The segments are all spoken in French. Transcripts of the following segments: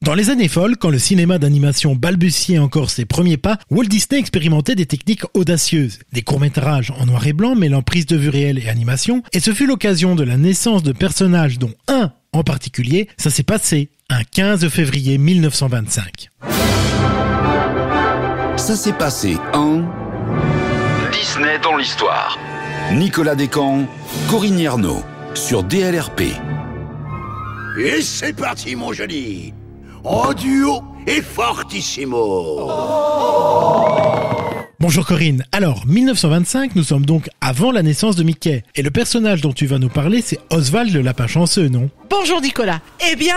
Dans les années folles, quand le cinéma d'animation balbutiait encore ses premiers pas, Walt Disney expérimentait des techniques audacieuses. Des courts-métrages en noir et blanc mêlant prise de vue réelle et animation, et ce fut l'occasion de la naissance de personnages dont un en particulier, ça s'est passé un 15 février 1925. Ça s'est passé en... Disney dans l'histoire. Nicolas Descamps, Corinne Yerno, sur DLRP. Et c'est parti, mon joli. En duo et fortissimo. Bonjour Corinne. Alors, 1925, nous sommes donc avant la naissance de Mickey. Et le personnage dont tu vas nous parler, c'est Oswald le lapin chanceux, non ? Bonjour Nicolas. Eh bien,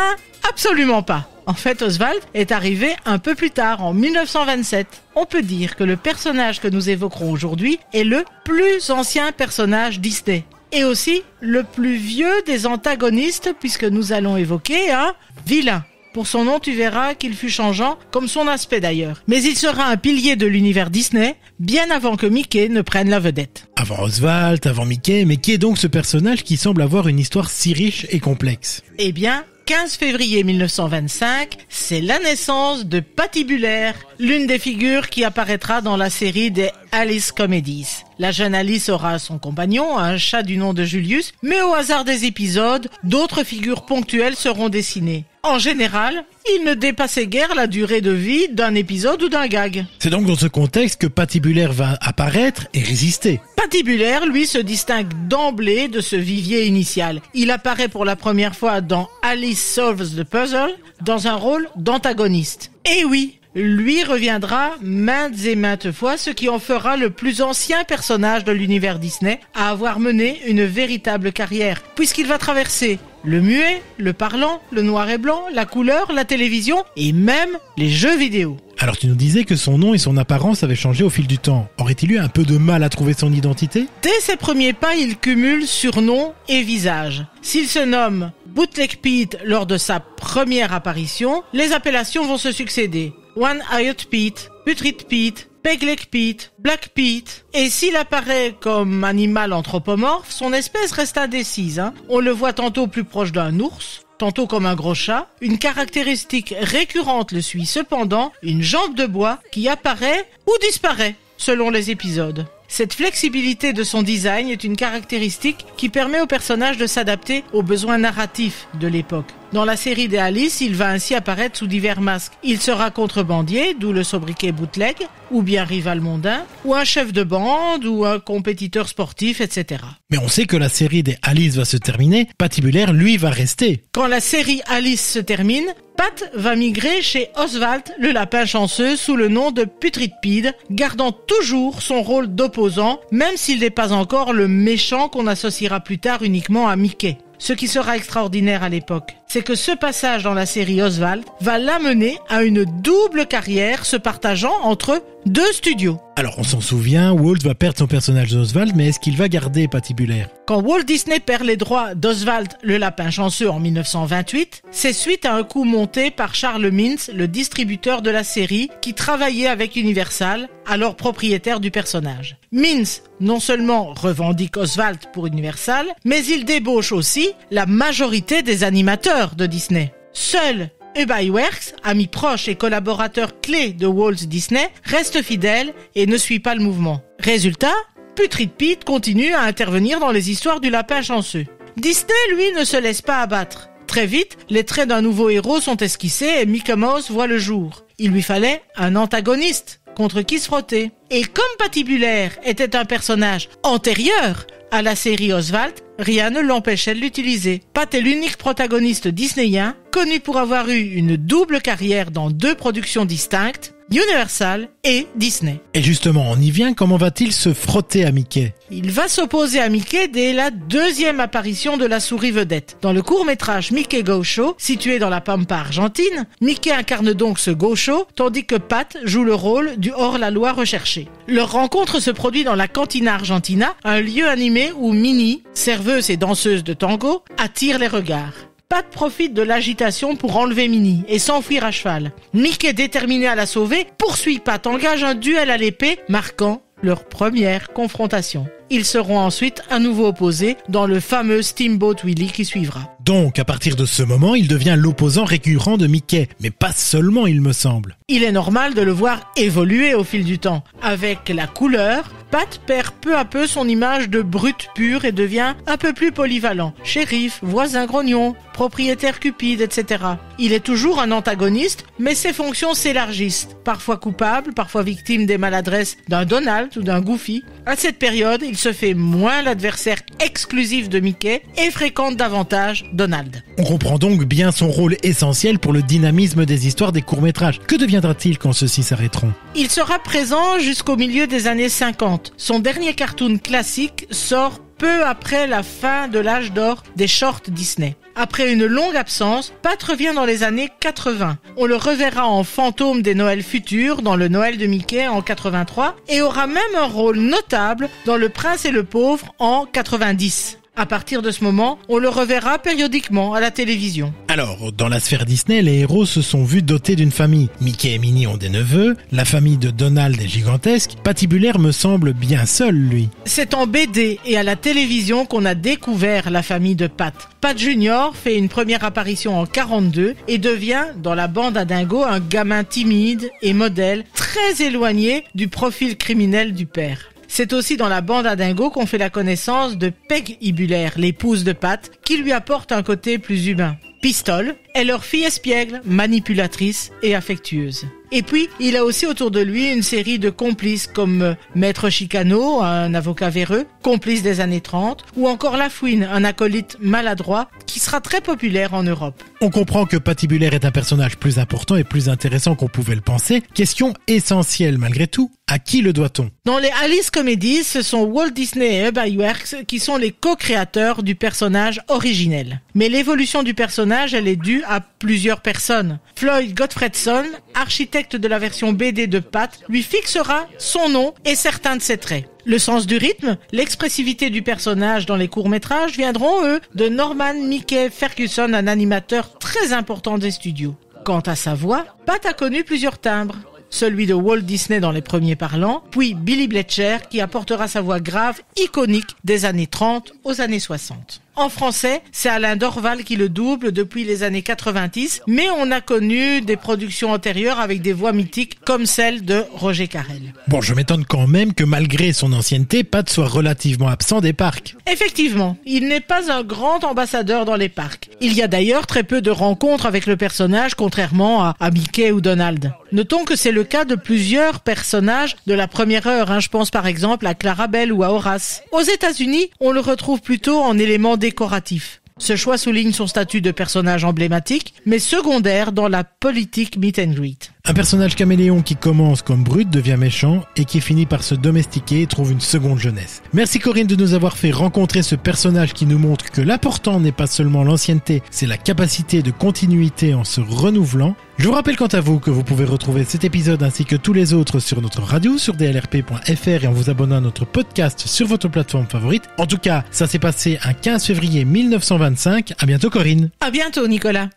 absolument pas. En fait, Oswald est arrivé un peu plus tard, en 1927. On peut dire que le personnage que nous évoquerons aujourd'hui est le plus ancien personnage Disney. Et aussi le plus vieux des antagonistes, puisque nous allons évoquer un vilain. Pour son nom, tu verras qu'il fut changeant, comme son aspect d'ailleurs. Mais il sera un pilier de l'univers Disney, bien avant que Mickey ne prenne la vedette. Avant Oswald, avant Mickey, mais qui est donc ce personnage qui semble avoir une histoire si riche et complexe ? Eh bien, 15 février 1925, c'est la naissance de Patibulaire, l'une des figures qui apparaîtra dans la série des Alice Comedies. La jeune Alice aura son compagnon, un chat du nom de Julius, mais au hasard des épisodes, d'autres figures ponctuelles seront dessinées. En général, il ne dépassait guère la durée de vie d'un épisode ou d'un gag. C'est donc dans ce contexte que Patibulaire va apparaître et résister. Patibulaire, lui, se distingue d'emblée de ce vivier initial. Il apparaît pour la première fois dans Alice Solves the Puzzle, dans un rôle d'antagoniste. Et oui, lui reviendra maintes et maintes fois, ce qui en fera le plus ancien personnage de l'univers Disney à avoir mené une véritable carrière, puisqu'il va traverser le muet, le parlant, le noir et blanc, la couleur, la télévision et même les jeux vidéo. Alors tu nous disais que son nom et son apparence avaient changé au fil du temps. Aurait-il eu un peu de mal à trouver son identité ? Dès ses premiers pas, il cumule surnom et visage. S'il se nomme Bootleg Pete lors de sa première apparition, les appellations vont se succéder. One-Eyed Pete, Putrid Pete, Pegleg Pete, Black Pete. Et s'il apparaît comme animal anthropomorphe, son espèce reste indécise. On le voit tantôt plus proche d'un ours, tantôt comme un gros chat. Une caractéristique récurrente le suit cependant, une jambe de bois qui apparaît ou disparaît selon les épisodes. Cette flexibilité de son design est une caractéristique qui permet au personnage de s'adapter aux besoins narratifs de l'époque. Dans la série des Alice, il va ainsi apparaître sous divers masques. Il sera contrebandier, d'où le sobriquet bootleg, ou bien rival mondain, ou un chef de bande, ou un compétiteur sportif, etc. Mais on sait que la série des Alice va se terminer, Patibulaire, lui, va rester. Quand la série Alice se termine, Pat va migrer chez Oswald, le lapin chanceux, sous le nom de Putrid Pete, gardant toujours son rôle d'opposant, même s'il n'est pas encore le méchant qu'on associera plus tard uniquement à Mickey. Ce qui sera extraordinaire à l'époque, c'est que ce passage dans la série Oswald va l'amener à une double carrière se partageant entre deux studios. Alors on s'en souvient, Walt va perdre son personnage d'Oswald, mais est-ce qu'il va garder Patibulaire ? Quand Walt Disney perd les droits d'Oswald le lapin chanceux en 1928, c'est suite à un coup monté par Charles Mintz, le distributeur de la série, qui travaillait avec Universal, alors propriétaire du personnage. Mintz non seulement revendique Oswald pour Universal, mais il débauche aussi la majorité des animateurs de Disney. Seul Ub Iwerks, ami proche et collaborateur clé de Walt Disney, reste fidèle et ne suit pas le mouvement. Résultat, Putrid Pete continue à intervenir dans les histoires du lapin chanceux. Disney, lui, ne se laisse pas abattre. Très vite, les traits d'un nouveau héros sont esquissés et Mickey Mouse voit le jour. Il lui fallait un antagoniste contre qui se frotter. Et comme Patibulaire était un personnage antérieur à la série Oswald, rien ne l'empêchait de l'utiliser. Pat est l'unique protagoniste disneyen connu pour avoir eu une double carrière dans deux productions distinctes, Universal et Disney. Et justement, on y vient, comment va-t-il se frotter à Mickey ? Il va s'opposer à Mickey dès la deuxième apparition de la souris vedette. Dans le court-métrage Mickey Go Show, situé dans la Pampa argentine, Mickey incarne donc ce Go Show, tandis que Pat joue le rôle du hors-la-loi recherché. Leur rencontre se produit dans la Cantina Argentina, un lieu animé où Minnie, serveuse et danseuse de tango, attire les regards. Pat profite de l'agitation pour enlever Minnie et s'enfuir à cheval. Mickey, déterminé à la sauver, poursuit Pat, engage un duel à l'épée, marquant leur première confrontation. Ils seront ensuite à nouveau opposés dans le fameux Steamboat Willie qui suivra. Donc, à partir de ce moment, il devient l'opposant récurrent de Mickey. Mais pas seulement, il me semble. Il est normal de le voir évoluer au fil du temps. Avec la couleur, Pat perd peu à peu son image de brute pure et devient un peu plus polyvalent. Shérif, voisin grognon, propriétaire cupide, etc. Il est toujours un antagoniste, mais ses fonctions s'élargissent. Parfois coupable, parfois victime des maladresses d'un Donald ou d'un Goofy. À cette période, il se fait moins l'adversaire exclusif de Mickey et fréquente davantage Donald. On comprend donc bien son rôle essentiel pour le dynamisme des histoires des courts-métrages. Que deviendra-t-il quand ceux-ci s'arrêteront ? Il sera présent jusqu'au milieu des années 50. Son dernier cartoon classique sort peu après la fin de l'âge d'or des shorts Disney. Après une longue absence, Pat revient dans les années 80. On le reverra en fantôme des Noëls futurs dans le Noël de Mickey en 83 et aura même un rôle notable dans Le Prince et le Pauvre en 90. À partir de ce moment, on le reverra périodiquement à la télévision. Alors, dans la sphère Disney, les héros se sont vus dotés d'une famille. Mickey et Minnie ont des neveux, la famille de Donald est gigantesque, Patibulaire me semble bien seul, lui. C'est en BD et à la télévision qu'on a découvert la famille de Pat. Pat Junior fait une première apparition en 42 et devient, dans la bande à Dingo, un gamin timide et modèle, très éloigné du profil criminel du père. C'est aussi dans la bande à Dingo qu'on fait la connaissance de Peg Ibulaire, l'épouse de Pat, qui lui apporte un côté plus humain. Pistol est leur fille espiègle, manipulatrice et affectueuse. Et puis, il a aussi autour de lui une série de complices comme Maître Chicano, un avocat véreux, complice des années 30, ou encore Lafouine, un acolyte maladroit qui sera très populaire en Europe. On comprend que Patibulaire est un personnage plus important et plus intéressant qu'on pouvait le penser. Question essentielle malgré tout, à qui le doit-on ? Dans les Alice Comedies, ce sont Walt Disney et Ub Iwerks qui sont les co-créateurs du personnage originel. Mais l'évolution du personnage, elle est due à plusieurs personnes. Floyd Gottfredson, architecte de la version BD de Pat, lui fixera son nom et certains de ses traits. Le sens du rythme, l'expressivité du personnage dans les courts-métrages viendront, eux, de Norman Mickey Ferguson, un animateur très important des studios. Quant à sa voix, Pat a connu plusieurs timbres. Celui de Walt Disney dans les premiers parlants, puis Billy Bletcher qui apportera sa voix grave, iconique des années 30 aux années 60. En français, c'est Alain Dorval qui le double depuis les années 90, mais on a connu des productions antérieures avec des voix mythiques comme celle de Roger Carrel. Bon, je m'étonne quand même que malgré son ancienneté, Pat soit relativement absent des parcs. Effectivement, il n'est pas un grand ambassadeur dans les parcs. Il y a d'ailleurs très peu de rencontres avec le personnage, contrairement à Mickey ou Donald. Notons que c'est le cas de plusieurs personnages de la première heure. Je pense par exemple à Clarabelle ou à Horace. Aux États-Unis, on le retrouve plutôt en élément décoratif. Ce choix souligne son statut de personnage emblématique, mais secondaire dans la politique meet and greet. Un personnage caméléon qui commence comme brut devient méchant et qui finit par se domestiquer et trouve une seconde jeunesse. Merci Corinne de nous avoir fait rencontrer ce personnage qui nous montre que l'important n'est pas seulement l'ancienneté, c'est la capacité de continuité en se renouvelant. Je vous rappelle quant à vous que vous pouvez retrouver cet épisode ainsi que tous les autres sur notre radio sur dlrp.fr et en vous abonnant à notre podcast sur votre plateforme favorite. En tout cas, ça s'est passé un 15 février 1925. À bientôt Corinne. À bientôt Nicolas.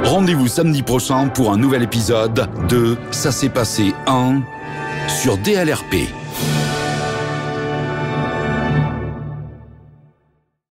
Rendez-vous samedi prochain pour un nouvel épisode de Ça s'est passé en sur DLRP.